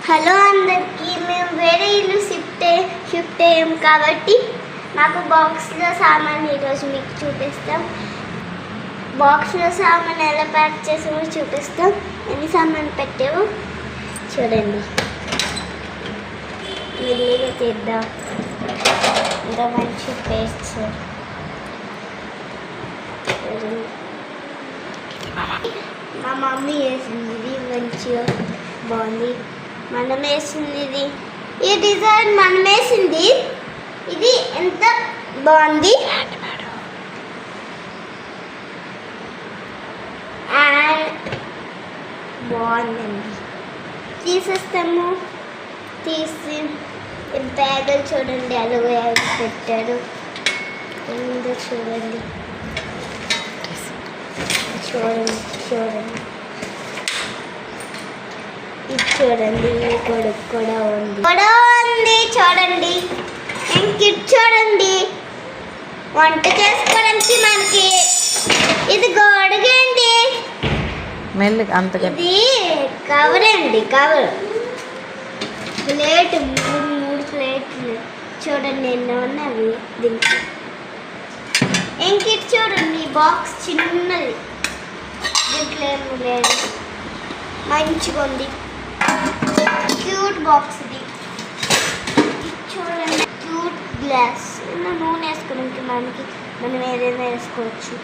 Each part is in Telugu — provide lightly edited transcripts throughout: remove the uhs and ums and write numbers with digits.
హలో అందరికీ, మేము వేరే ఇల్లు షిఫ్ట్ అయ్యాం కాబట్టి మాకు బాక్స్లో సామాన్ ఈరోజు మీకు చూపిస్తాం. బాక్స్లో సామాన్ ఎలా ప్యాక్ చేసామో చూపిస్తాం. ఎన్ని సామాన్ పెట్టామో చూడండి. మెల్లిగా తీద్దాం. ఇంకా మంచి పేస్ట్ మా మమ్మీ వేసింది, ఇది మంచిగా బాగుంది. మనం వేసింది ఈ డిజైన్ మనం వేసింది, ఇది ఎంత బాగుంది. బాగుందండి. తీసేస్తాము. తీసి బ్యాగులు చూడండి అలా పెట్టారు. ఏందో చూడండి చూడండి ఇది చూడండి. కొడుకు కూడా ఉంది చూడండి. ఇంకిట్ చూడండి, వంట చేసుకోవడానికి మనకి ఇది గొడుగండి. ఇది కవర్ అండి, కవర్. ప్లేట్ మూడు ప్లేట్లు చూడండి ఎన్నో ఉన్నవి దీనికి. ఇంకిట్ చూడండి, బాక్స్ చిన్నది, దీంట్లో ఏమి లేదు. మంచిగా ఉంది, క్యూట్ బాక్స్. ఇది చూడండి, క్యూట్ గ్లాస్. నూనె వేసుకోవడానికి మనం ఏదైనా వేసుకోవచ్చు.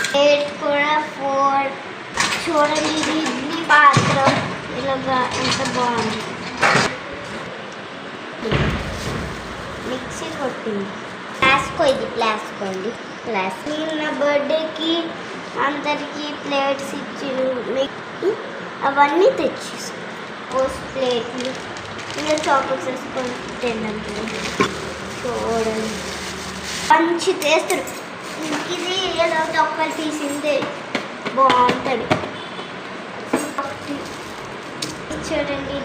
ప్లేట్ కూడా 4 చూడండి. ఇది ఇడ్లీ పాత్ర ఇలాగా ఎంత బాగుంది. మిక్సీ కొట్టింది. ప్లాస్కో అండి. నా బర్త్డేకి అందరికీ ప్లేట్స్ ఇచ్చి అవన్నీ తెచ్చేసి ప్లేట్లు ఇంకా చాక్లెట్స్ వేసుకొని తినండి. చూడండి మంచి చేస్తారు. ఇది ఏదో తొక్కలు తీసిందే బాగుంటుంది. చూడండి,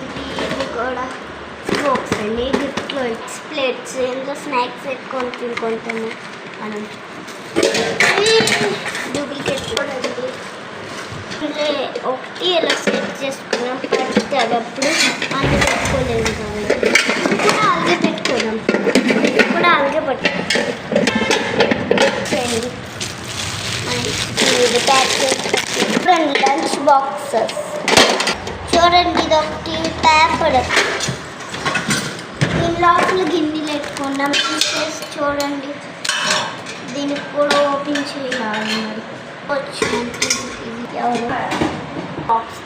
ఇది కూడా బాక్స్ అండి. గిఫ్ట్లో ప్లేట్స్ ఇంకా స్నాక్స్ పెట్టుకొని తినుకుంటాము మనం. డూప్లికేట్ కూడా ఉంది. ఒకటి ఇలా సెట్ చేసుకున్నాం. పడితే అప్పుడు అన్నీ పెట్టుకోలేదు కాబట్టి కూడా అలాగే పెట్టుకున్నాం. కూడా అలాగే పట్టుకోండి. ప్యాక్ చేసి చూడండి. లంచ్ బాక్సెస్ చూడండి. ఇది ఒకటి పేపర్. దీని లోపల గిన్నెలు పెట్టుకున్నాం. తీసేసి చూడండి, దీనికి కూడా ఓపెన్ చేయాలి. మరి వచ్చింది. ఇది ఎవరు బాక్స్